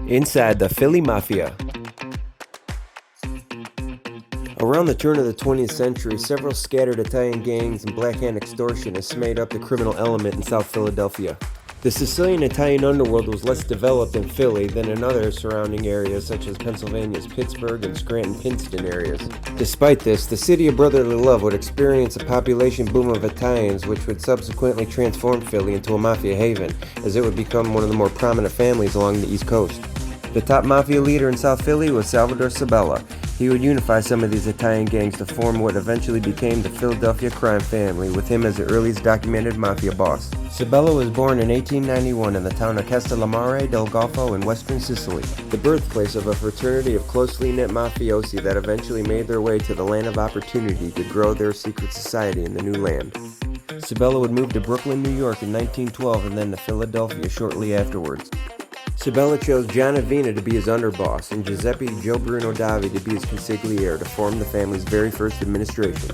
Inside the Philly Mafia. Around the turn of the 20th century, several scattered Italian gangs and Black Hand extortionists made up the criminal element in South Philadelphia. The Sicilian Italian underworld was less developed in Philly than in other surrounding areas such as Pennsylvania's Pittsburgh and Scranton-Pittston areas. Despite this, the city of brotherly love would experience a population boom of Italians, which would subsequently transform Philly into a mafia haven, as it would become one of the more prominent families along the East Coast. The top mafia leader in South Philly was Salvatore Sabella. He would unify some of these Italian gangs to form what eventually became the Philadelphia crime family, with him as the earliest documented mafia boss. Sabella was born in 1891 in the town of Castellammare del Golfo in western Sicily, the birthplace of a fraternity of closely knit mafiosi that eventually made their way to the land of opportunity to grow their secret society in the new land. Sabella would move to Brooklyn, New York in 1912 and then to Philadelphia shortly afterwards. Sabella chose John Avina to be his underboss and Giuseppe Joe Bruno Davi to be his consigliere to form the family's very first administration.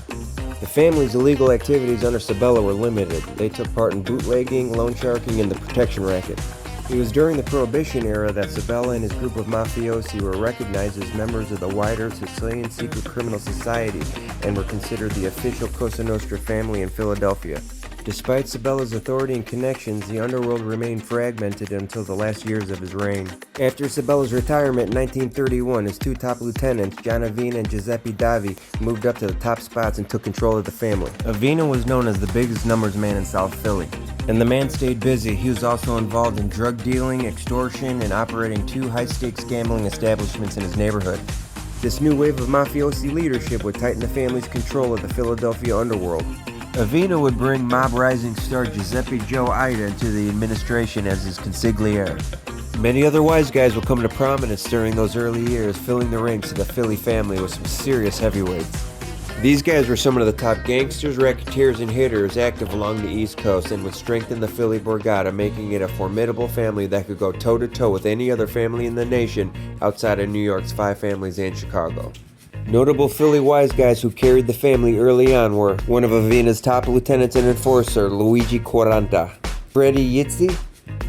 The family's illegal activities under Sabella were limited. They took part in bootlegging, loan sharking, and the protection racket. It was during the Prohibition era that Sabella and his group of mafiosi were recognized as members of the wider Sicilian secret criminal society and were considered the official Cosa Nostra family in Philadelphia. Despite Sabella's authority and connections, the underworld remained fragmented until the last years of his reign. After Sabella's retirement in 1931, his two top lieutenants, John Avina and Giuseppe Davi, moved up to the top spots and took control of the family. Avina was known as the biggest numbers man in South Philly, and the man stayed busy. He was also involved in drug dealing, extortion, and operating two high-stakes gambling establishments in his neighborhood. This new wave of mafiosi leadership would tighten the family's control of the Philadelphia underworld. Avina would bring mob rising star Giuseppe Joe Ida into the administration as his consigliere. Many other wise guys would come to prominence during those early years, filling the ranks of the Philly family with some serious heavyweights. These guys were some of the top gangsters, racketeers, and hitters active along the East Coast and would strengthen the Philly Borgata, making it a formidable family that could go toe-to-toe with any other family in the nation outside of New York's five families and Chicago. Notable Philly wise guys who carried the family early on were one of Avina's top lieutenants and enforcer, Luigi Quaranta, Freddie Yitzi,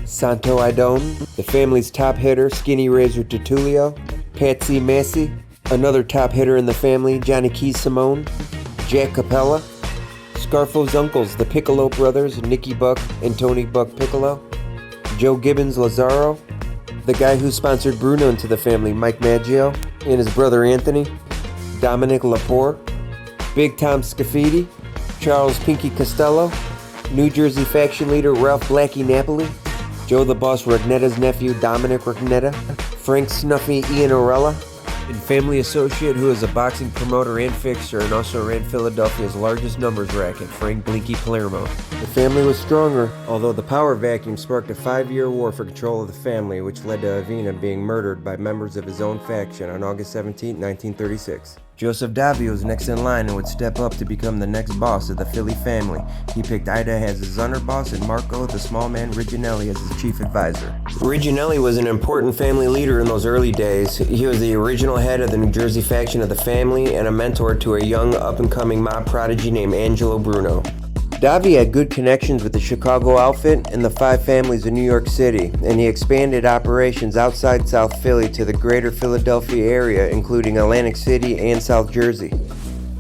Santo Idone, the family's top hitter, Skinny Razor Tertulio, Patsy Massey, another top hitter in the family, Johnny Keys Simone, Jack Capella, Scarfo's uncles, the Piccolo brothers, Nicky Buck and Tony Buck Piccolo, Joe Gibbons Lazaro, the guy who sponsored Bruno into the family, Mike Maggio, and his brother Anthony, Dominic Lepore, Big Tom Scafidi, Charles Pinky Costello, New Jersey faction leader Ralph Blackie Napoli, Joe the Boss Rugnetta's nephew Dominic Rugnetta, Frank Snuffy Iannarella, and family associate who is a boxing promoter and fixer and also ran Philadelphia's largest numbers racket, Frank Blinky Palermo. The family was stronger, although the power vacuum sparked a 5-year war for control of the family, which led to Avina being murdered by members of his own faction on August 17, 1936. Joseph Davi was next in line and would step up to become the next boss of the Philly family. He picked Ida as his underboss and Marco, the small man Riginelli, as his chief advisor. Riginelli was an important family leader in those early days. He was the original head of the New Jersey faction of the family and a mentor to a young up-and-coming mob prodigy named Angelo Bruno. Davi had good connections with the Chicago outfit and the five families in New York City, and he expanded operations outside South Philly to the greater Philadelphia area, including Atlantic City and South Jersey.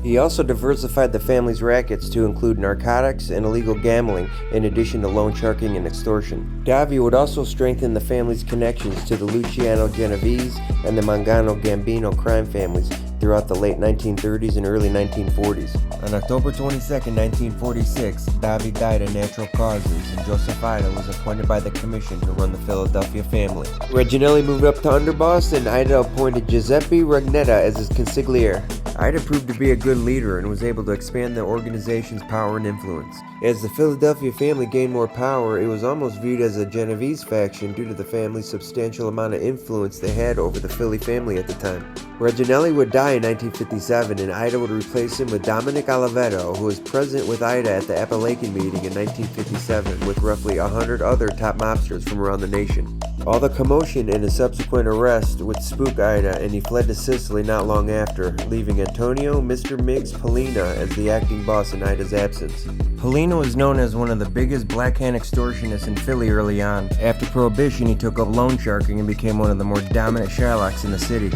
He also diversified the family's rackets to include narcotics and illegal gambling, in addition to loan sharking and extortion. Davi would also strengthen the family's connections to the Luciano Genovese and the Mangano Gambino crime families throughout the late 1930s and early 1940s. On October 22, 1946, Davi died of natural causes, and Joseph Ida was appointed by the commission to run the Philadelphia family. Reginelli moved up to underboss, and Ida appointed Giuseppe Rugnetta as his consigliere. Ida proved to be a good leader and was able to expand the organization's power and influence. As the Philadelphia family gained more power, it was almost viewed as a Genovese faction due to the family's substantial amount of influence they had over the Philly family at the time. Reginelli would die in 1957, and Ida would replace him with Dominic Oliveto, who was present with Ida at the Appalachian meeting in 1957 with roughly 100 other top mobsters from around the nation. All the commotion and his subsequent arrest would spook Ida, and he fled to Sicily not long after, leaving Antonio Mr. Miggs Polina as the acting boss in Ida's absence. Polina was known as one of the biggest blackhand extortionists in Philly early on. After Prohibition, he took up loan sharking and became one of the more dominant Shylocks in the city.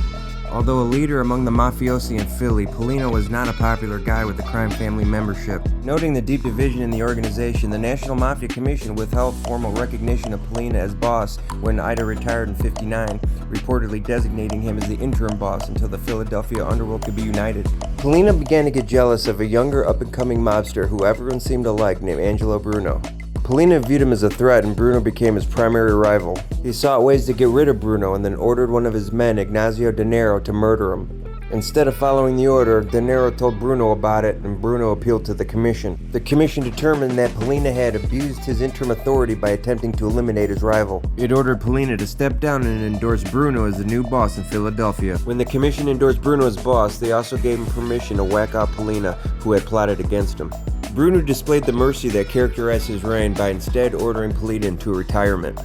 Although a leader among the mafiosi in Philly, Polina was not a popular guy with the crime family membership. Noting the deep division in the organization, the National Mafia Commission withheld formal recognition of Polina as boss when Ida retired in '59, reportedly designating him as the interim boss until the Philadelphia underworld could be united. Polina began to get jealous of a younger up-and-coming mobster who everyone seemed to like named Angelo Bruno. Polina viewed him as a threat, and Bruno became his primary rival. He sought ways to get rid of Bruno and then ordered one of his men, Ignazio De Niro, to murder him. Instead of following the order, De Niro told Bruno about it, and Bruno appealed to the commission. The commission determined that Polina had abused his interim authority by attempting to eliminate his rival. It ordered Polina to step down and endorse Bruno as the new boss in Philadelphia. When the commission endorsed Bruno as boss, they also gave him permission to whack out Polina, who had plotted against him. Bruno displayed the mercy that characterized his reign by instead ordering Polina into retirement.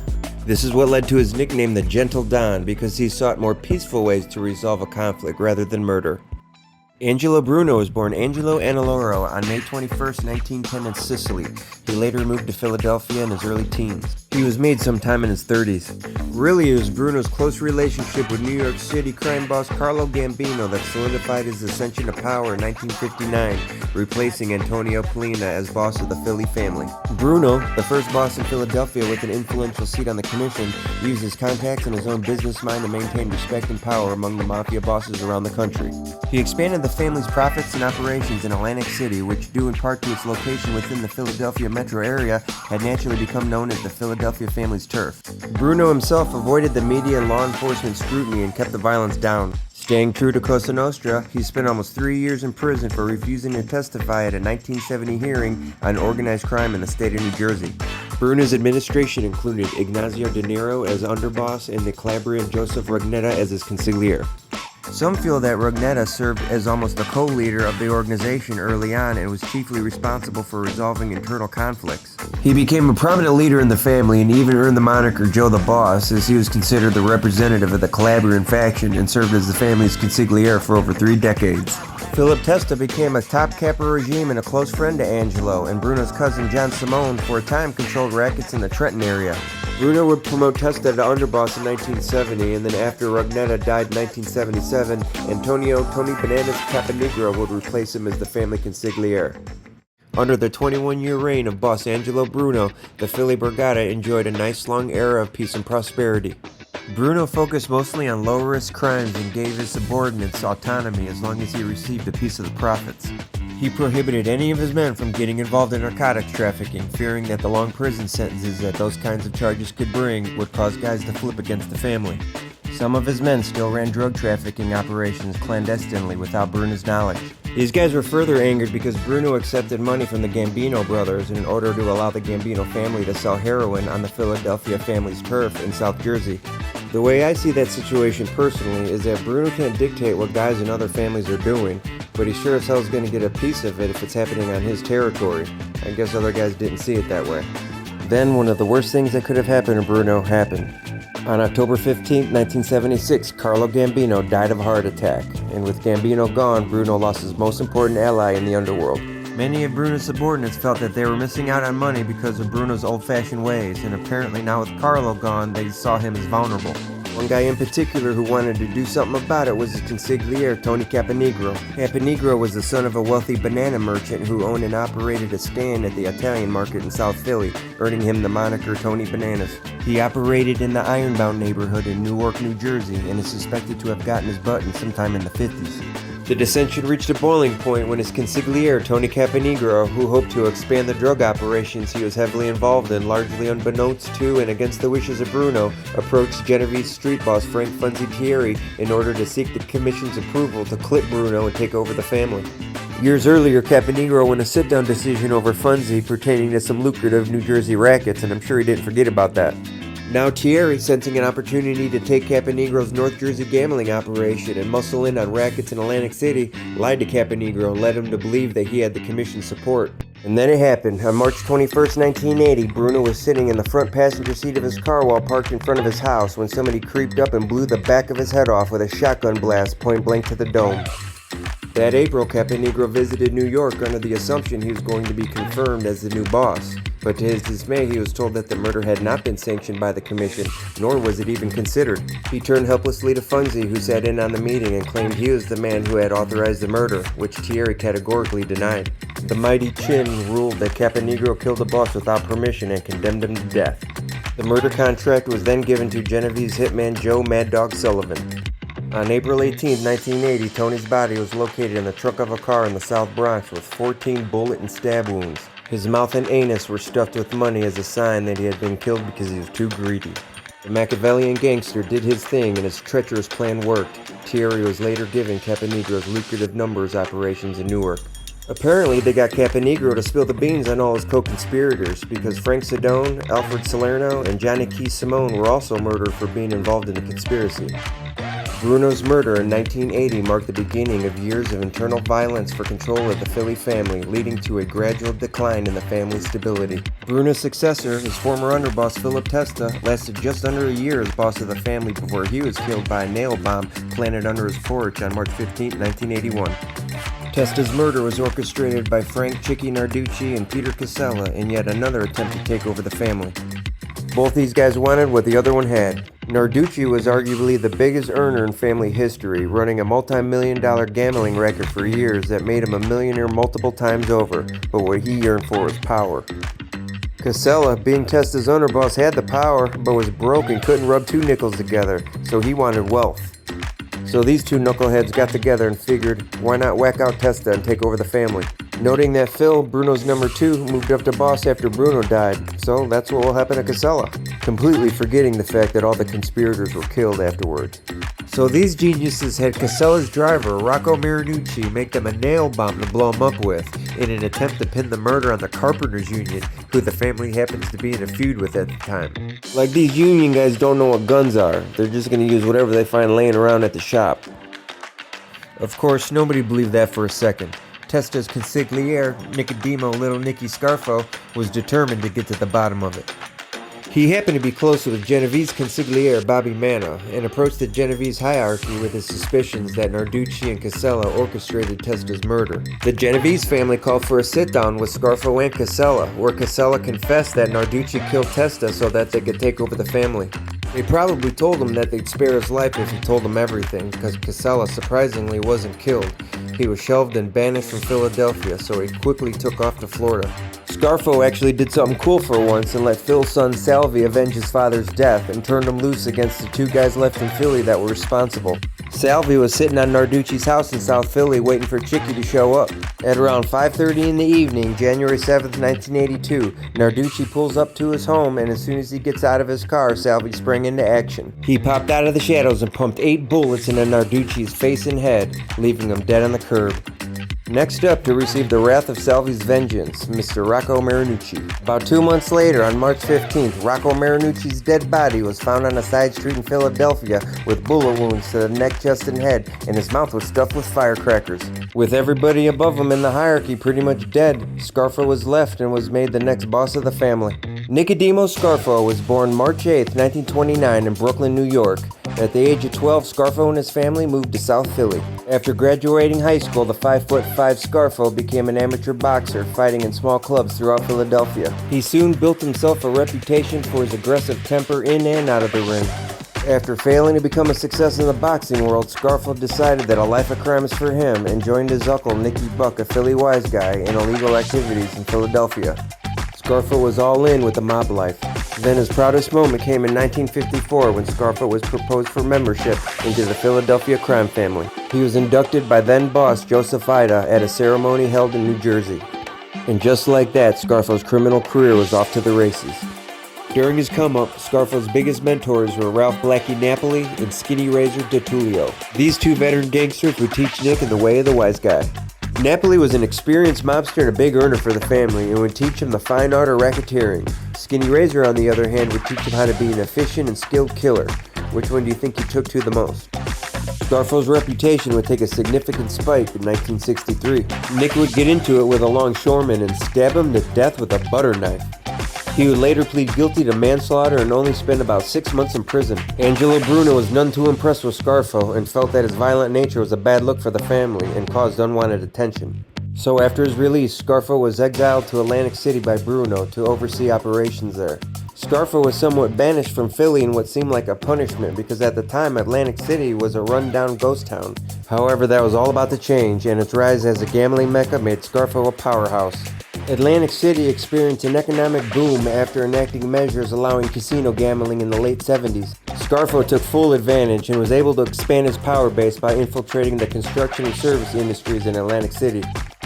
This is what led to his nickname the Gentle Don, because he sought more peaceful ways to resolve a conflict rather than murder. Angelo Bruno was born Angelo Annaloro on May 21, 1910 in Sicily. He later moved to Philadelphia in his early teens. He was made sometime in his 30s. Really, it was Bruno's close relationship with New York City crime boss Carlo Gambino that solidified his ascension to power in 1959, replacing Antonio Polina as boss of the Philly family. Bruno, the first boss in Philadelphia with an influential seat on the commission, used his contacts and his own business mind to maintain respect and power among the mafia bosses around the country. He expanded the family's profits and operations in Atlantic City, which, due in part to its location within the Philadelphia metro area, had naturally become known as the Philadelphia family's turf. Bruno himself avoided the media and law enforcement scrutiny and kept the violence down. Staying true to Cosa Nostra, he spent almost 3 years in prison for refusing to testify at a 1970 hearing on organized crime in the state of New Jersey. Bruno's administration included Ignazio De Niro as underboss and the Calabrian Joseph Rugnetta as his consigliere. Some feel that Rugnetta served as almost the co-leader of the organization early on and was chiefly responsible for resolving internal conflicts. He became a prominent leader in the family and even earned the moniker Joe the Boss, as he was considered the representative of the Calabrian faction and served as the family's consigliere for over 3 decades. Philip Testa became a top capo regime and a close friend to Angelo, and Bruno's cousin John Simone for a time controlled rackets in the Trenton area. Bruno would promote Testa to underboss in 1970, and then after Rugnetta died in 1977, Antonio Tony Bananas Caponegro would replace him as the family consigliere. Under the 21-year reign of boss Angelo Bruno, the Philly Borgata enjoyed a nice long era of peace and prosperity. Bruno focused mostly on low-risk crimes and gave his subordinates autonomy as long as he received a piece of the profits. He prohibited any of his men from getting involved in narcotics trafficking, fearing that the long prison sentences that those kinds of charges could bring would cause guys to flip against the family. Some of his men still ran drug trafficking operations clandestinely without Bruno's knowledge. These guys were further angered because Bruno accepted money from the Gambino brothers in order to allow the Gambino family to sell heroin on the Philadelphia family's turf in South Jersey. The way I see that situation personally is that Bruno can't dictate what guys in other families are doing, but he sure as hell is going to get a piece of it if it's happening on his territory. I guess other guys didn't see it that way. Then one of the worst things that could have happened to Bruno happened. On October 15, 1976, Carlo Gambino died of a heart attack, and with Gambino gone, Bruno lost his most important ally in the underworld. Many of Bruno's subordinates felt that they were missing out on money because of Bruno's old-fashioned ways, and apparently now with Carlo gone, they saw him as vulnerable. One guy in particular who wanted to do something about it was his consigliere, Tony Caponegro. Caponegro was the son of a wealthy banana merchant who owned and operated a stand at the Italian market in South Philly, earning him the moniker Tony Bananas. He operated in the Ironbound neighborhood in Newark, New Jersey, and is suspected to have gotten his butt in sometime in the 50s. The dissension reached a boiling point when his consigliere, Tony Caponegro, who hoped to expand the drug operations he was heavily involved in, largely unbeknownst to and against the wishes of Bruno, approached Genovese street boss Frank Funzi Thierry in order to seek the commission's approval to clip Bruno and take over the family. Years earlier, Caponegro won a sit-down decision over Funzi pertaining to some lucrative New Jersey rackets, and I'm sure he didn't forget about that. Now Thierry, sensing an opportunity to take Caponegro's North Jersey gambling operation and muscle in on rackets in Atlantic City, lied to Caponegro and led him to believe that he had the commission's support. And then it happened. On March 21st, 1980, Bruno was sitting in the front passenger seat of his car while parked in front of his house when somebody creeped up and blew the back of his head off with a shotgun blast point blank to the dome. That April, Caponegro visited New York under the assumption he was going to be confirmed as the new boss. But to his dismay, he was told that the murder had not been sanctioned by the commission, nor was it even considered. He turned helplessly to Funzi, who sat in on the meeting and claimed he was the man who had authorized the murder, which Thierry categorically denied. The mighty Chin ruled that Caponegro killed the boss without permission and condemned him to death. The murder contract was then given to Genevieve's hitman Joe Mad Dog Sullivan. On April 18, 1980, Tony's body was located in the trunk of a car in the South Bronx with 14 bullet and stab wounds. His mouth and anus were stuffed with money as a sign that he had been killed because he was too greedy. The Machiavellian gangster did his thing and his treacherous plan worked. Thierry was later given Caponegro's lucrative numbers operations in Newark. Apparently, they got Caponegro to spill the beans on all his co-conspirators because Frank Sedone, Alfred Salerno, and Johnny Key Simone were also murdered for being involved in the conspiracy. Bruno's murder in 1980 marked the beginning of years of internal violence for control of the Philly family, leading to a gradual decline in the family's stability. Bruno's successor, his former underboss Philip Testa, lasted just under a year as boss of the family before he was killed by a nail bomb planted under his porch on March 15, 1981. Testa's murder was orchestrated by Frank Chicky Narducci and Peter Casella in yet another attempt to take over the family. Both these guys wanted what the other one had. Narducci was arguably the biggest earner in family history, running a multi-million-dollar gambling racket for years that made him a millionaire multiple times over, but what he yearned for was power. Casella, being Testa's underboss, had the power, but was broke and couldn't rub two nickels together, so he wanted wealth. So these two knuckleheads got together and figured, why not whack out Testa and take over the family? Noting that Phil, Bruno's number 2, moved up to boss after Bruno died, so that's what will happen to Casella, completely forgetting the fact that all the conspirators were killed afterwards. So these geniuses had Casella's driver, Rocco Marinucci, make them a nail bomb to blow him up with, in an attempt to pin the murder on the Carpenters Union, who the family happens to be in a feud with at the time. Like, these union guys don't know what guns are, they're just going to use whatever they find laying around at the shop. Of course, nobody believed that for a second. Testa's consigliere, Nicodemo Little Nicky Scarfo, was determined to get to the bottom of it. He happened to be close with Genevieve's consigliere, Bobby Manna, and approached the Genevieve's hierarchy with his suspicions that Narducci and Casella orchestrated Testa's murder. The Genevieve's family called for a sit-down with Scarfo and Casella, where Casella confessed that Narducci killed Testa so that they could take over the family. They probably told him that they'd spare his life if he told them everything, because Casella surprisingly wasn't killed. He was shelved and banished from Philadelphia, so he quickly took off to Florida. Scarfo actually did something cool for once and let Phil's son Salvi avenge his father's death and turned him loose against the two guys left in Philly that were responsible. Salvi was sitting on Narducci's house in South Philly waiting for Chicky to show up. At around 5:30 in the evening, January 7th, 1982, Narducci pulls up to his home, and as soon as he gets out of his car, Salvi sprang into action. He popped out of the shadows and pumped 8 bullets into Narducci's face and head, leaving him dead on the curb. Next up to receive the wrath of Salvi's vengeance, Mr. Rocco Marinucci. About 2 months later, on March 15th, Rocco Marinucci's dead body was found on a side street in Philadelphia with bullet wounds to the neck, chest, and head, and his mouth was stuffed with firecrackers. With everybody above him in the hierarchy pretty much dead, Scarfo was left and was made the next boss of the family. Nicodemo Scarfo was born March 8, 1929 in Brooklyn, New York. At the age of 12, Scarfo and his family moved to South Philly. After graduating high school, the 5'5" Scarfo became an amateur boxer, fighting in small clubs throughout Philadelphia. He soon built himself a reputation for his aggressive temper in and out of the ring. After failing to become a success in the boxing world, Scarfo decided that a life of crime is for him and joined his uncle Nicky Buck, a Philly wise guy, in illegal activities in Philadelphia. Scarfo was all in with the mob life. Then his proudest moment came in 1954 when Scarfo was proposed for membership into the Philadelphia crime family. He was inducted by then boss Joseph Ida at a ceremony held in New Jersey. And just like that, Scarfo's criminal career was off to the races. During his come-up, Scarfo's biggest mentors were Ralph Blackie Napoli and Skinny Razor DeTullio. These two veteran gangsters would teach Nick in the way of the wise guy. Napoli was an experienced mobster and a big earner for the family and would teach him the fine art of racketeering. Skinny Razor, on the other hand, would teach him how to be an efficient and skilled killer. Which one do you think he took to the most? Scarfo's reputation would take a significant spike in 1963. Nick would get into it with a longshoreman and stab him to death with a butter knife. He would later plead guilty to manslaughter and only spend about 6 months in prison. Angelo Bruno was none too impressed with Scarfo and felt that his violent nature was a bad look for the family and caused unwanted attention. So after his release, Scarfo was exiled to Atlantic City by Bruno to oversee operations there. Scarfo was somewhat banished from Philly in what seemed like a punishment because at the time Atlantic City was a run-down ghost town. However, that was all about to change, and its rise as a gambling mecca made Scarfo a powerhouse. Atlantic City experienced an economic boom after enacting measures allowing casino gambling in the late 70s. Scarfo took full advantage and was able to expand his power base by infiltrating the construction and service industries in Atlantic City.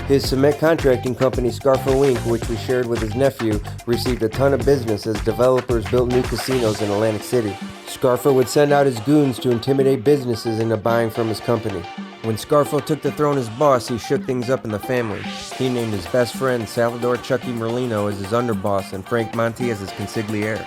His cement contracting company, Scarfo Inc., which was shared with his nephew, received a ton of business as developers built new casinos in Atlantic City. Scarfo would send out his goons to intimidate businesses into buying from his company. When Scarfo took the throne as boss, he shook things up in the family. He named his best friend, Salvatore Chucky Merlino, as his underboss and Frank Monti as his consigliere.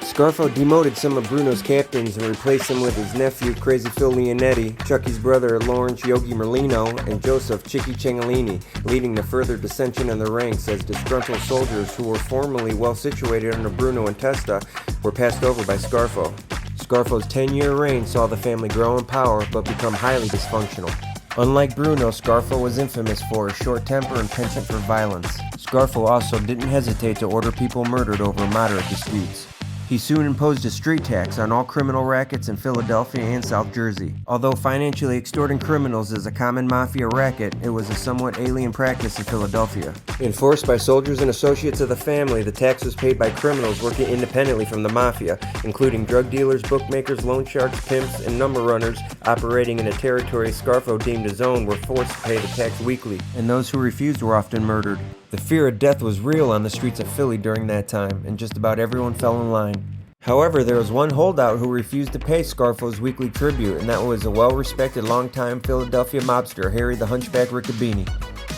Scarfo demoted some of Bruno's captains and replaced them with his nephew, Crazy Phil Leonetti, Chucky's brother, Lawrence Yogi Merlino, and Joseph Chicky Ciangelini, leading to further dissension in the ranks as disgruntled soldiers who were formerly well situated under Bruno and Testa were passed over by Scarfo. Scarfo's 10-year reign saw the family grow in power but become highly dysfunctional. Unlike Bruno, Scarfo was infamous for his short temper and penchant for violence. Scarfo also didn't hesitate to order people murdered over moderate disputes. He soon imposed a street tax on all criminal rackets in Philadelphia and South Jersey. Although financially extorting criminals is a common mafia racket, it was a somewhat alien practice in Philadelphia. Enforced by soldiers and associates of the family, the tax was paid by criminals working independently from the mafia, including drug dealers, bookmakers, loan sharks, pimps, and number runners operating in a territory Scarfo deemed his own were forced to pay the tax weekly, and those who refused were often murdered. The fear of death was real on the streets of Philly during that time, and just about everyone fell in line. However, there was one holdout who refused to pay Scarfo's weekly tribute, and that was a well-respected longtime Philadelphia mobster, Harry the Hunchback Riccobene.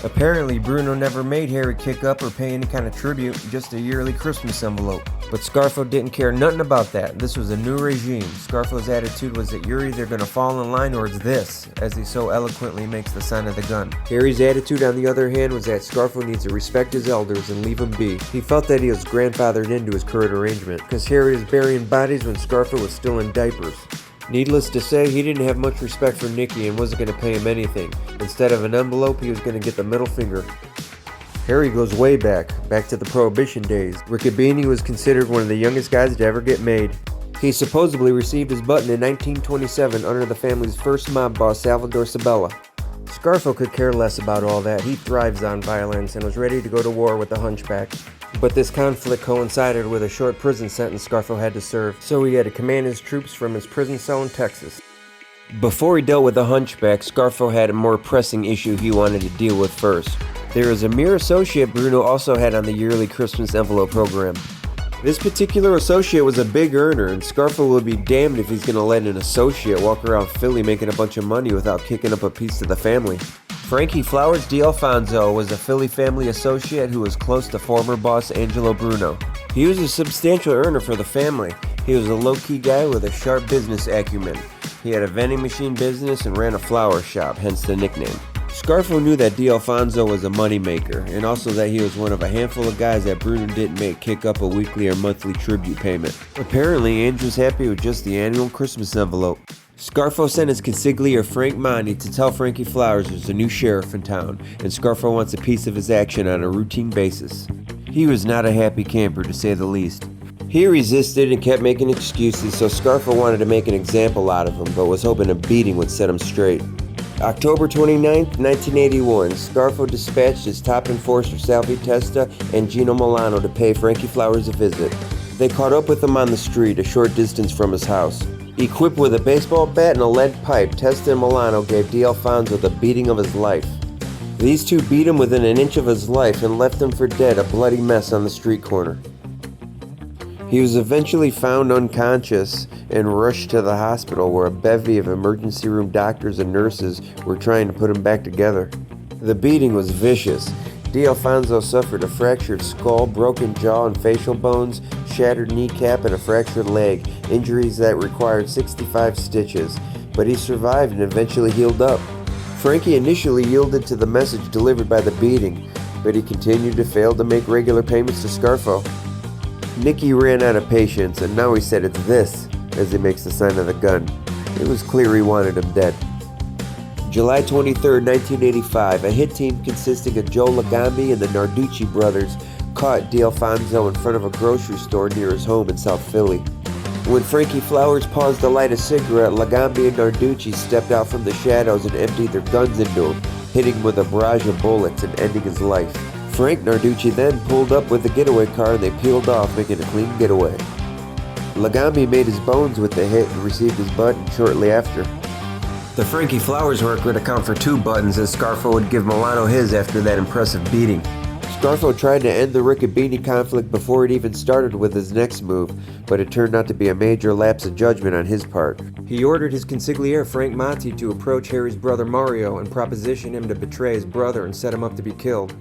Apparently, Bruno never made Harry kick up or pay any kind of tribute, just a yearly Christmas envelope. But Scarfo didn't care nothing about that. This was a new regime. Scarfo's attitude was that you're either gonna fall in line or it's this, as he so eloquently makes the sign of the gun. Harry's attitude, on the other hand, was that Scarfo needs to respect his elders and leave them be. He felt that he was grandfathered into his current arrangement, because Harry was burying bodies when Scarfo was still in diapers. Needless to say, he didn't have much respect for Nicky and wasn't going to pay him anything. Instead of an envelope, he was going to get the middle finger. Harry goes way back to the Prohibition days. Riccobene was considered one of the youngest guys to ever get made. He supposedly received his button in 1927 under the family's first mob boss, Salvatore Sabella. Scarfo could care less about all that. He thrives on violence and was ready to go to war with the Hunchback. But this conflict coincided with a short prison sentence Scarfo had to serve, so he had to command his troops from his prison cell in Texas. Before he dealt with the Hunchback, Scarfo had a more pressing issue he wanted to deal with first. There was a mere associate Bruno also had on the yearly Christmas envelope program. This particular associate was a big earner, and Scarfo would be damned if he's going to let an associate walk around Philly making a bunch of money without kicking up a piece to the family. Frankie Flowers D'Alfonso was a Philly family associate who was close to former boss Angelo Bruno. He was a substantial earner for the family. He was a low-key guy with a sharp business acumen. He had a vending machine business and ran a flower shop, hence the nickname. Scarfo knew that D'Alfonso was a moneymaker, and also that he was one of a handful of guys that Bruno didn't make kick up a weekly or monthly tribute payment. Apparently, Ange was happy with just the annual Christmas envelope. Scarfo sent his consigliere Frank Monti to tell Frankie Flowers there's a new sheriff in town, and Scarfo wants a piece of his action on a routine basis. He was not a happy camper, to say the least. He resisted and kept making excuses, so Scarfo wanted to make an example out of him, but was hoping a beating would set him straight. October 29, 1981, Scarfo dispatched his top enforcer Salvi Testa and Gino Milano to pay Frankie Flowers a visit. They caught up with him on the street, a short distance from his house. Equipped with a baseball bat and a lead pipe, Testa and Milano gave D'Alfonso the beating of his life. These two beat him within an inch of his life and left him for dead, a bloody mess on the street corner. He was eventually found unconscious and rushed to the hospital where a bevy of emergency room doctors and nurses were trying to put him back together. The beating was vicious. D'Alfonso suffered a fractured skull, broken jaw and facial bones, shattered kneecap, and a fractured leg, injuries that required 65 stitches. but he survived and eventually healed up. Frankie initially yielded to the message delivered by the beating, but he continued to fail to make regular payments to Scarfo. Nicky ran out of patience, and now he said it's this as he makes the sign of the gun. It was clear he wanted him dead. July 23, 1985, a hit team consisting of Joe Lagambi and the Narducci brothers caught D'Alfonso in front of a grocery store near his home in South Philly. When Frankie Flowers paused to light a cigarette, Lagambi and Narducci stepped out from the shadows and emptied their guns into him, hitting him with a barrage of bullets and ending his life. Frank Narducci then pulled up with the getaway car and they peeled off, making a clean getaway. Lagambi made his bones with the hit and received his button shortly after. The Frankie Flowers work would account for 2 buttons, as Scarfo would give Milano his after that impressive beating. Scarfo tried to end the Riccobene conflict before it even started with his next move, but it turned out to be a major lapse of judgment on his part. He ordered his consigliere Frank Monti to approach Harry's brother Mario and proposition him to betray his brother and set him up to be killed.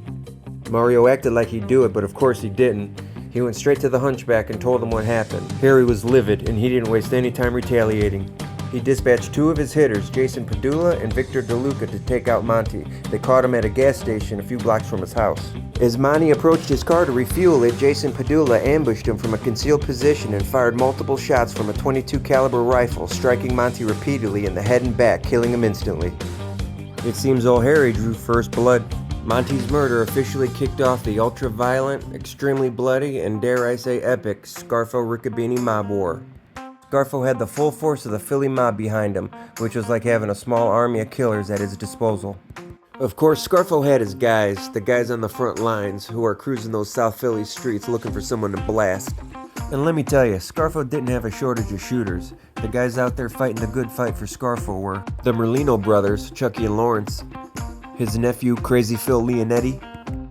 Mario acted like he'd do it, but of course he didn't. He went straight to the hunchback and told him what happened. Harry was livid, and he didn't waste any time retaliating. He dispatched 2 of his hitters, Jason Padula and Victor DeLuca, to take out Monty. They caught him at a gas station a few blocks from his house. As Monty approached his car to refuel it, Jason Padula ambushed him from a concealed position and fired multiple shots from a .22 caliber rifle, striking Monty repeatedly in the head and back, killing him instantly. It seems old Harry drew first blood. Monty's murder officially kicked off the ultra-violent, extremely bloody, and dare I say epic, Scarfo-Riccobene mob war. Scarfo had the full force of the Philly mob behind him, which was like having a small army of killers at his disposal. Of course, Scarfo had his guys, the guys on the front lines, who are cruising those South Philly streets looking for someone to blast. And let me tell you, Scarfo didn't have a shortage of shooters. The guys out there fighting the good fight for Scarfo were the Merlino brothers, Chucky and Lawrence, his nephew Crazy Phil Leonetti,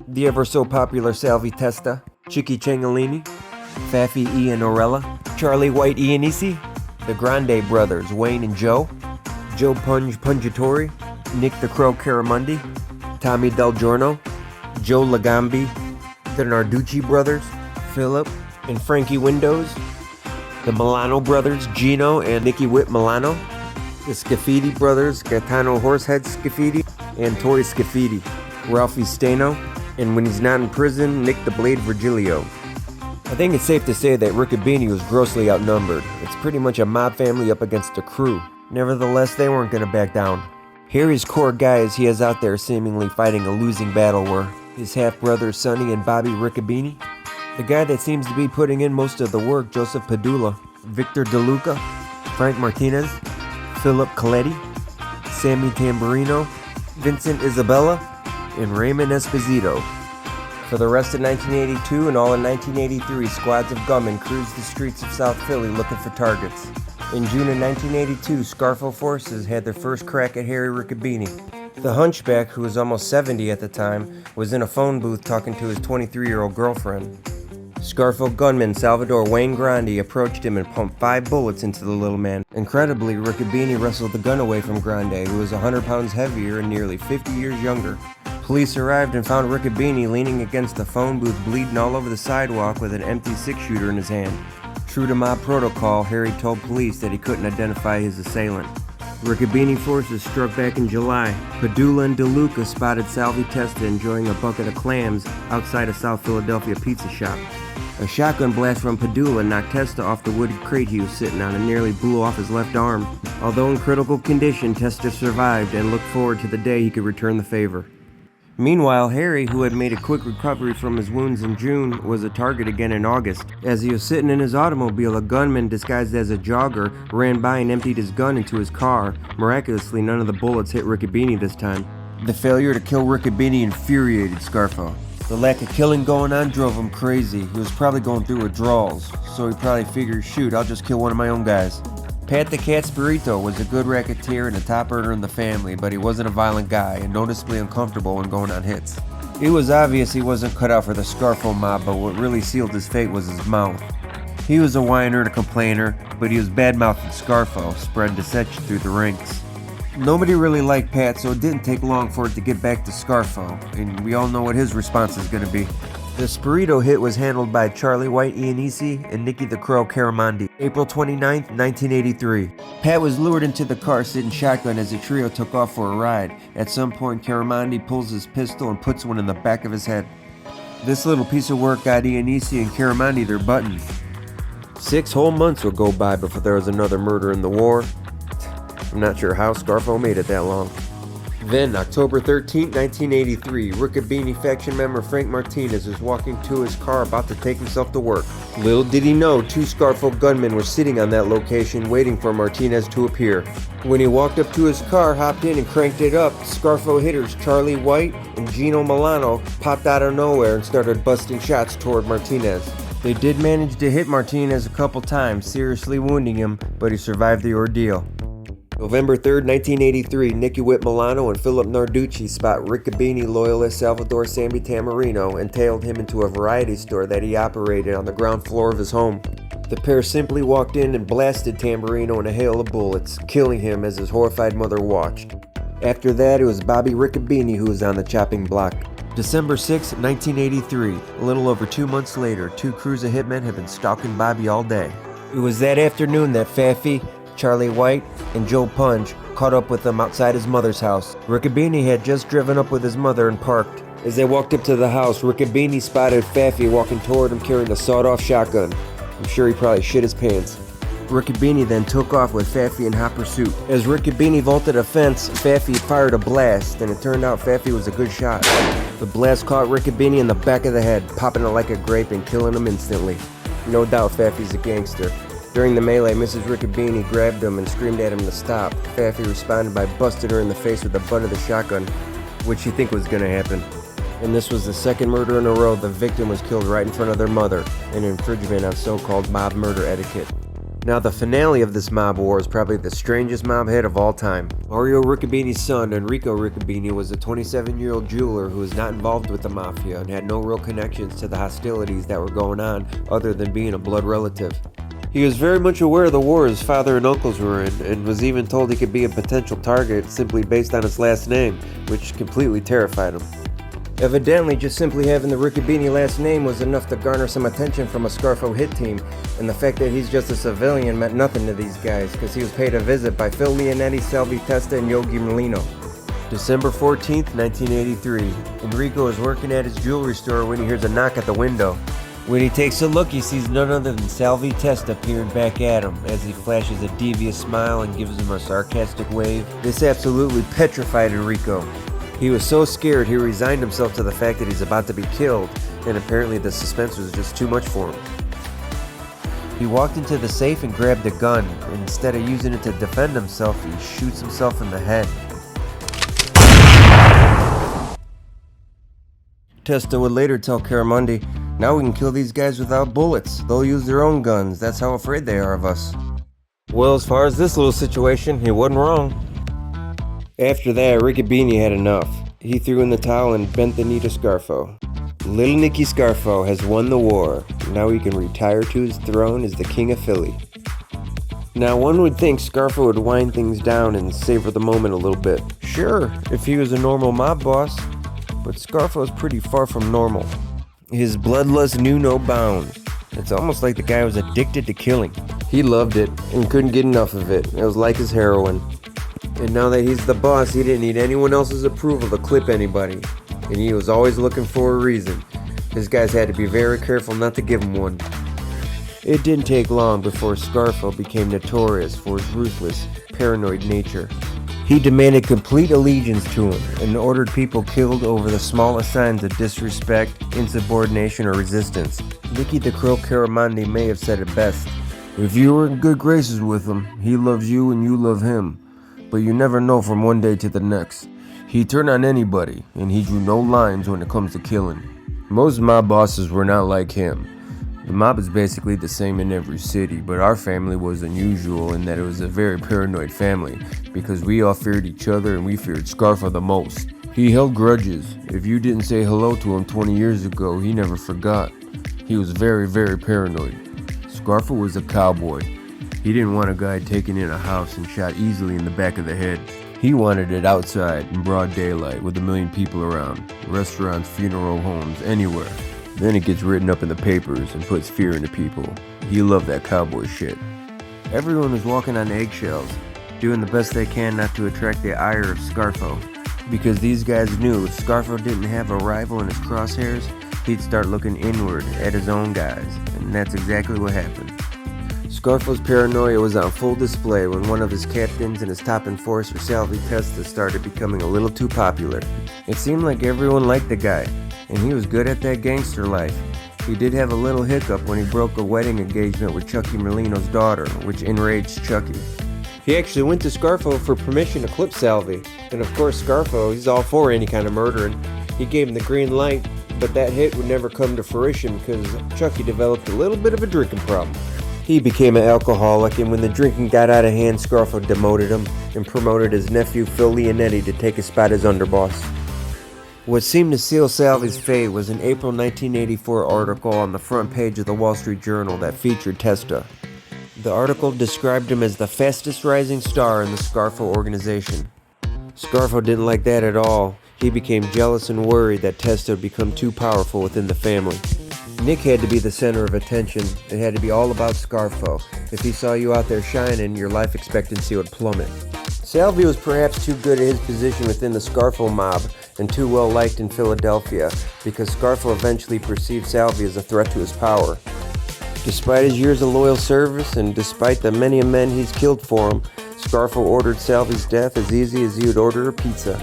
the ever-so-popular Salvi Testa, Chicky Ciangolini, Faffy Iannorella, Charlie White Iannisi, the Grande brothers, Wayne and Joe Punge Pungitori, Nick the Crow Caramundi, Tommy Del Giorno, Joe Lagambi, the Narducci brothers, Philip and Frankie Windows, the Milano brothers, Gino and Nicky Whip Milano, the Scafidi brothers, Gaetano Horsehead Scafidi and Tori Scafidi, Ralphie Stano, and when he's not in prison, Nick the Blade Virgilio. I think it's safe to say that Riccobene was grossly outnumbered. It's pretty much a mob family up against a crew. Nevertheless, they weren't going to back down. Harry's core guys he has out there seemingly fighting a losing battle were his half-brothers Sonny and Bobby Riccobene, the guy that seems to be putting in most of the work, Joseph Padula, Victor DeLuca, Frank Martinez, Philip Coletti, Sammy Tamburino, Vincent Isabella, and Raymond Esposito. For the rest of 1982 and all of 1983, squads of gunmen cruised the streets of South Philly looking for targets. In June of 1982, Scarfo forces had their first crack at Harry Riccobene. The hunchback, who was almost 70 at the time, was in a phone booth talking to his 23-year-old girlfriend. Scarfo gunman Salvador Wayne Grandi approached him and pumped 5 bullets into the little man. Incredibly, Riccobene wrestled the gun away from Grandi, who was 100 pounds heavier and nearly 50 years younger. Police arrived and found Riccobene leaning against the phone booth, bleeding all over the sidewalk with an empty 6-shooter in his hand. True to mob protocol, Harry told police that he couldn't identify his assailant. Riccobene forces struck back in July. Padula and DeLuca spotted Salvi Testa enjoying a bucket of clams outside a South Philadelphia pizza shop. A shotgun blast from Padula knocked Testa off the wood crate he was sitting on and nearly blew off his left arm. Although in critical condition, Testa survived and looked forward to the day he could return the favor. Meanwhile, Harry, who had made a quick recovery from his wounds in June, was a target again in August. As he was sitting in his automobile, a gunman disguised as a jogger ran by and emptied his gun into his car. Miraculously, none of the bullets hit Riccobene this time. The failure to kill Riccobene infuriated Scarfo. The lack of killing going on drove him crazy. He was probably going through withdrawals, so he probably figured, shoot, I'll just kill one of my own guys. Pat the Cat Spirito was a good racketeer and a top earner in the family, but he wasn't a violent guy and noticeably uncomfortable when going on hits. It was obvious he wasn't cut out for the Scarfo mob, but what really sealed his fate was his mouth. He was a whiner and a complainer, but he was bad-mouthing Scarfo, spread dissension through the ranks. Nobody really liked Pat, so it didn't take long for it to get back to Scarfo, and we all know what his response is going to be. The Spirito hit was handled by Charlie White Iannisi and Nicky the Crow Caramandi. April 29, 1983. Pat was lured into the car sitting shotgun as the trio took off for a ride. At some point, Caramandi pulls his pistol and puts one in the back of his head. This little piece of work got Iannisi and Caramandi their buttons. 6 whole months would go by before there was another murder in the war. I'm not sure how Scarfo made it that long. Then, October 13, 1983, Riccobene faction member Frank Martinez was walking to his car about to take himself to work. Little did he know 2 Scarfo gunmen were sitting on that location waiting for Martinez to appear. When he walked up to his car, hopped in and cranked it up, Scarfo hitters Charlie White and Gino Milano popped out of nowhere and started busting shots toward Martinez. They did manage to hit Martinez a couple times, seriously wounding him, but he survived the ordeal. November 3rd, 1983, Nicky Whip Milano and Philip Narducci spot Riccobene loyalist Salvatore Sammy Tamarino and tailed him into a variety store that he operated on the ground floor of his home. The pair simply walked in and blasted Tamarino in a hail of bullets, killing him as his horrified mother watched. After that, it was Bobby Riccobene who was on the chopping block. December 6, 1983, a little over 2 months later, 2 crews of hitmen had been stalking Bobby all day. It was that afternoon that Faffy, Charlie White, and Joe Punch caught up with him outside his mother's house. Riccobene had just driven up with his mother and parked. As they walked up to the house, Riccobene spotted Faffy walking toward him carrying a sawed-off shotgun. I'm sure he probably shit his pants. Riccobene then took off with Faffy in hot pursuit. As Riccobene vaulted a fence, Faffy fired a blast, and it turned out Faffy was a good shot. The blast caught Riccobene in the back of the head, popping it like a grape and killing him instantly. No doubt Faffy's a gangster. During the melee, Mrs. Riccobene grabbed him and screamed at him to stop. Faffy responded by busting her in the face with the butt of the shotgun, which you think was going to happen. And this was the second murder in a row the victim was killed right in front of their mother, an infringement on so-called mob murder etiquette. Now, the finale of this mob war is probably the strangest mob head of all time. Mario Riccobene's son, Enrico Riccobene, was a 27-year-old jeweler who was not involved with the Mafia and had no real connections to the hostilities that were going on other than being a blood relative. He was very much aware of the war his father and uncles were in, and was even told he could be a potential target simply based on his last name, which completely terrified him. Evidently, just simply having the Riccobene last name was enough to garner some attention from a Scarfo hit team, and the fact that he's just a civilian meant nothing to these guys, because he was paid a visit by Phil Leonetti, Salvi Testa, and Yogi Merlino. December 14th, 1983. Enrico is working at his jewelry store when he hears a knock at the window. When he takes a look, he sees none other than Salvi Testa peering back at him as he flashes a devious smile and gives him a sarcastic wave. This absolutely petrified Enrico. He was so scared he resigned himself to the fact that he's about to be killed, and apparently the suspense was just too much for him. He walked into the safe and grabbed a gun, and instead of using it to defend himself, he shoots himself in the head. Testa would later tell Caramandi, "Now we can kill these guys without bullets. They'll use their own guns. That's how afraid they are of us." Well, as far as this little situation, he wasn't wrong. After that, Riccobene had enough. He threw in the towel and bent the knee to Scarfo. Little Nicky Scarfo has won the war. Now he can retire to his throne as the King of Philly. Now, one would think Scarfo would wind things down and savor the moment a little bit. Sure, if he was a normal mob boss, but Scarfo's pretty far from normal. His bloodlust knew no bounds. It's almost like the guy was addicted to killing. He loved it and couldn't get enough of it. It was like his heroin. And now that he's the boss, he didn't need anyone else's approval to clip anybody. And he was always looking for a reason. His guys had to be very careful not to give him one. It didn't take long before Scarfo became notorious for his ruthless, paranoid nature. He demanded complete allegiance to him and ordered people killed over the smallest signs of disrespect, insubordination, or resistance. Nicky the Crow Caramandi may have said it best. "If you were in good graces with him, he loves you and you love him. But you never know from one day to the next. He turned on anybody, and he drew no lines when it comes to killing." Most mob bosses were not like him. The mob is basically the same in every city, but our family was unusual in that it was a very paranoid family, because we all feared each other and we feared Scarfo the most. He held grudges. If you didn't say hello to him 20 years ago, he never forgot. He was very, very paranoid. Scarfo was a cowboy. He didn't want a guy taken in a house and shot easily in the back of the head. He wanted it outside in broad daylight with a million people around. Restaurants, funeral homes, anywhere. Then it gets written up in the papers and puts fear into people. You love that cowboy shit. Everyone was walking on eggshells, doing the best they can not to attract the ire of Scarfo. Because these guys knew if Scarfo didn't have a rival in his crosshairs, he'd start looking inward at his own guys, and that's exactly what happened. Scarfo's paranoia was on full display when one of his captains and his top enforcer, Salvi Testa, started becoming a little too popular. It seemed like everyone liked the guy, and he was good at that gangster life. He did have a little hiccup when he broke a wedding engagement with Chucky Merlino's daughter, which enraged Chucky. He actually went to Scarfo for permission to clip Salvi, and of course Scarfo, he's all for any kind of murder, and he gave him the green light, but that hit would never come to fruition because Chucky developed a little bit of a drinking problem. He became an alcoholic, and when the drinking got out of hand, Scarfo demoted him and promoted his nephew Phil Leonetti to take his spot as underboss. What seemed to seal Salvi's fate was an April 1984 article on the front page of the Wall Street Journal that featured Testa. The article described him as the fastest rising star in the Scarfo organization. Scarfo didn't like that at all. He became jealous and worried that Testa would become too powerful within the family. Nick had to be the center of attention. It had to be all about Scarfo. If he saw you out there shining, your life expectancy would plummet. Salvi was perhaps too good at his position within the Scarfo mob and too well liked in Philadelphia because Scarfo eventually perceived Salvi as a threat to his power. Despite his years of loyal service and despite the many men he's killed for him, Scarfo ordered Salvi's death as easy as he would order a pizza.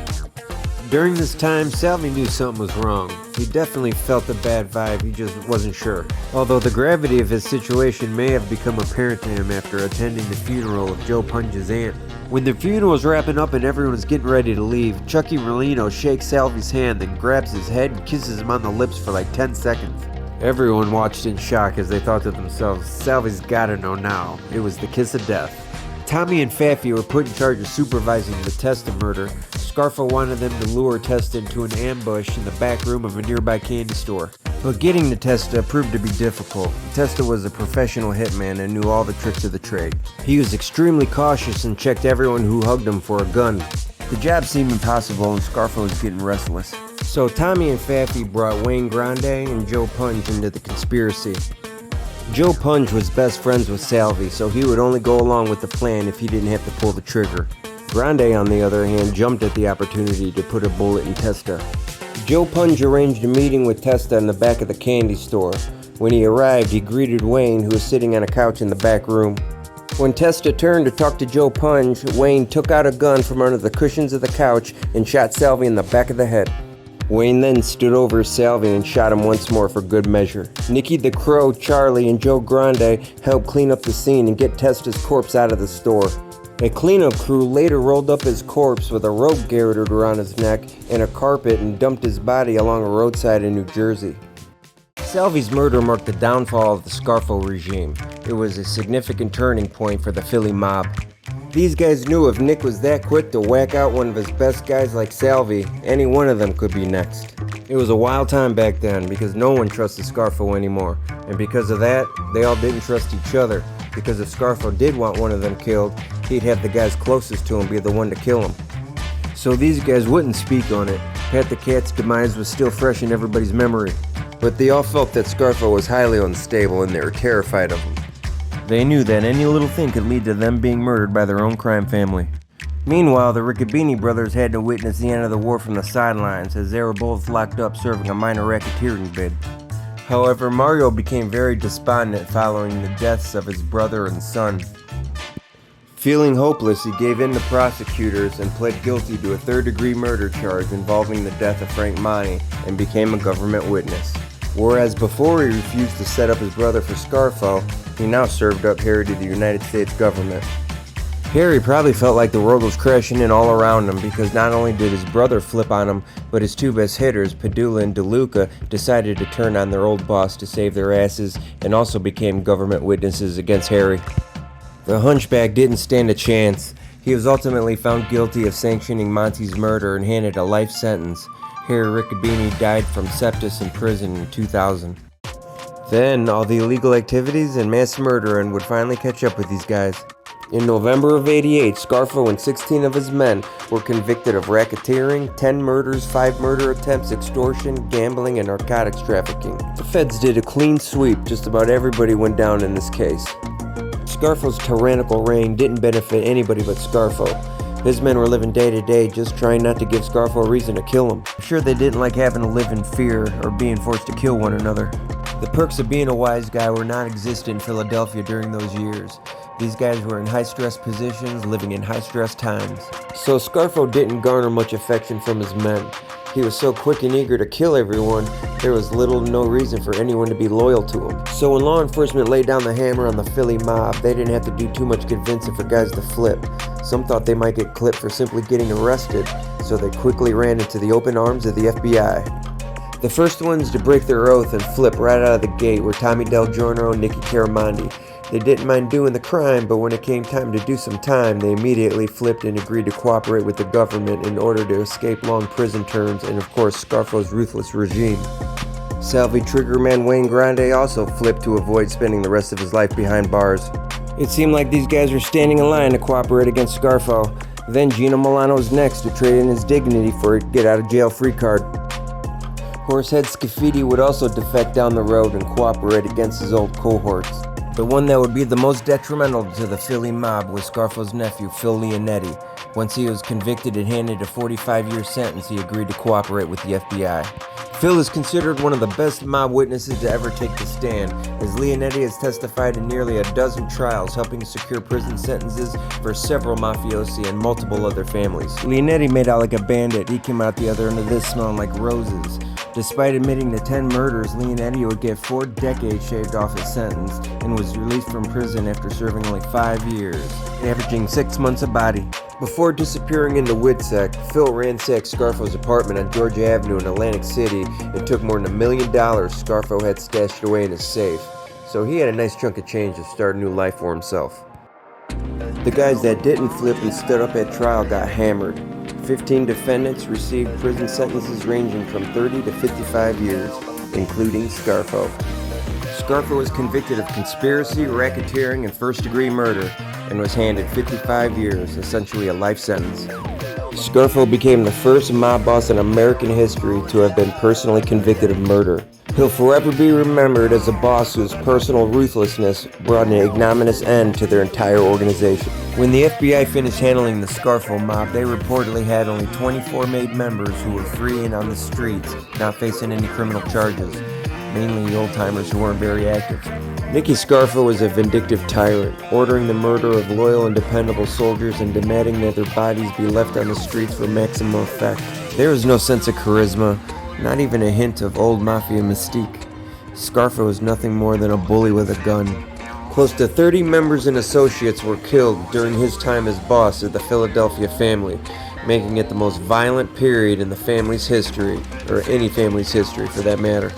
During this time, Salvi knew something was wrong. He definitely felt the bad vibe, he just wasn't sure. Although the gravity of his situation may have become apparent to him after attending the funeral of Joe Punch's aunt. When the funeral was wrapping up and everyone was getting ready to leave, Chucky Merlino shakes Salvi's hand, then grabs his head and kisses him on the lips for like 10 seconds. Everyone watched in shock as they thought to themselves, Salvi's gotta know now. It was the kiss of death. Tommy and Faffy were put in charge of supervising the Testa murder. Scarfo wanted them to lure Testa into an ambush in the back room of a nearby candy store. But getting to Testa proved to be difficult. Testa was a professional hitman and knew all the tricks of the trade. He was extremely cautious and checked everyone who hugged him for a gun. The job seemed impossible and Scarfo was getting restless. So Tommy and Faffy brought Wayne Grande and Joe Punch into the conspiracy. Joe Punch was best friends with Salvi, so he would only go along with the plan if he didn't have to pull the trigger. Grande, on the other hand, jumped at the opportunity to put a bullet in Testa. Joe Punch arranged a meeting with Testa in the back of the candy store. When he arrived, he greeted Wayne, who was sitting on a couch in the back room. When Testa turned to talk to Joe Punch, Wayne took out a gun from under the cushions of the couch and shot Salvi in the back of the head. Wayne then stood over Salvi and shot him once more for good measure. Nicky the Crow, Charlie, and Joe Grande helped clean up the scene and get Testa's corpse out of the store. A cleanup crew later rolled up his corpse with a rope garroted around his neck and a carpet and dumped his body along a roadside in New Jersey. Salvi's murder marked the downfall of the Scarfo regime. It was a significant turning point for the Philly mob. These guys knew if Nick was that quick to whack out one of his best guys like Salvi, any one of them could be next. It was a wild time back then because no one trusted Scarfo anymore, and because of that, they all didn't trust each other, because if Scarfo did want one of them killed, he'd have the guys closest to him be the one to kill him. So these guys wouldn't speak on it. Pat the Cat's demise was still fresh in everybody's memory, but they all felt that Scarfo was highly unstable and they were terrified of him. They knew that any little thing could lead to them being murdered by their own crime family. Meanwhile, the Riccobene brothers had to witness the end of the war from the sidelines as they were both locked up serving a minor racketeering bid. However, Mario became very despondent following the deaths of his brother and son. Feeling hopeless, he gave in to prosecutors and pled guilty to a third-degree murder charge involving the death of Frank Monti and became a government witness. Whereas before he refused to set up his brother for Scarfo, he now served up Harry to the United States government. Harry probably felt like the world was crashing in all around him because not only did his brother flip on him, but his two best hitters, Padula and DeLuca, decided to turn on their old boss to save their asses and also became government witnesses against Harry. The hunchback didn't stand a chance. He was ultimately found guilty of sanctioning Monty's murder and handed a life sentence. Harry Riccobene died from sepsis in prison in 2000. Then, all the illegal activities and mass murdering would finally catch up with these guys. In November of '88, Scarfo and 16 of his men were convicted of racketeering, 10 murders, 5 murder attempts, extortion, gambling, and narcotics trafficking. The feds did a clean sweep. Just about everybody went down in this case. Scarfo's tyrannical reign didn't benefit anybody but Scarfo. His men were living day to day, just trying not to give Scarfo a reason to kill him. I'm sure they didn't like having to live in fear or being forced to kill one another. The perks of being a wise guy were non-existent in Philadelphia during those years. These guys were in high-stress positions, living in high-stress times. So Scarfo didn't garner much affection from his men. He was so quick and eager to kill everyone, there was little to no reason for anyone to be loyal to him. So when law enforcement laid down the hammer on the Philly mob, they didn't have to do too much convincing for guys to flip. Some thought they might get clipped for simply getting arrested, so they quickly ran into the open arms of the FBI. The first ones to break their oath and flip right out of the gate were Tommy Del Giorno and Nicky. They didn't mind doing the crime, but when it came time to do some time, they immediately flipped and agreed to cooperate with the government in order to escape long prison terms and, of course, Scarfo's ruthless regime. Salvi Triggerman Wayne Grande also flipped to avoid spending the rest of his life behind bars. It seemed like these guys were standing in line to cooperate against Scarfo. Then Gino Milano was next to trade in his dignity for a get-out-of-jail-free card. Horsehead Scafidi would also defect down the road and cooperate against his old cohorts. The one that would be the most detrimental to the Philly mob was Scarfo's nephew, Phil Leonetti. Once he was convicted and handed a 45-year sentence, he agreed to cooperate with the FBI. Phil is considered one of the best mob witnesses to ever take the stand, as Leonetti has testified in nearly a dozen trials, helping secure prison sentences for several mafiosi and multiple other families. Leonetti made out like a bandit. He came out the other end of this smelling like roses. Despite admitting to 10 murders, Leonetti would get 4 decades shaved off his sentence and was released from prison after serving only 5 years, averaging 6 months a body. Before disappearing into Widsec, Phil ransacked Scarfo's apartment on Georgia Avenue in Atlantic City and took more than $1 million Scarfo had stashed away in his safe. So he had a nice chunk of change to start a new life for himself. The guys that didn't flip and stood up at trial got hammered. 15 defendants received prison sentences ranging from 30 to 55 years, including Scarfo. Scarfo was convicted of conspiracy, racketeering, and first-degree murder, and was handed 55 years, essentially a life sentence. Scarfo became the first mob boss in American history to have been personally convicted of murder. He'll forever be remembered as a boss whose personal ruthlessness brought an ignominious end to their entire organization. When the FBI finished handling the Scarfo mob, they reportedly had only 24 made members who were free and on the streets, not facing any criminal charges, mainly old-timers who weren't very active. Nicky Scarfo was a vindictive tyrant, ordering the murder of loyal and dependable soldiers and demanding that their bodies be left on the streets for maximum effect. There was no sense of charisma, not even a hint of old Mafia mystique. Scarfo was nothing more than a bully with a gun. Close to 30 members and associates were killed during his time as boss of the Philadelphia family, making it the most violent period in the family's history, or any family's history for that matter.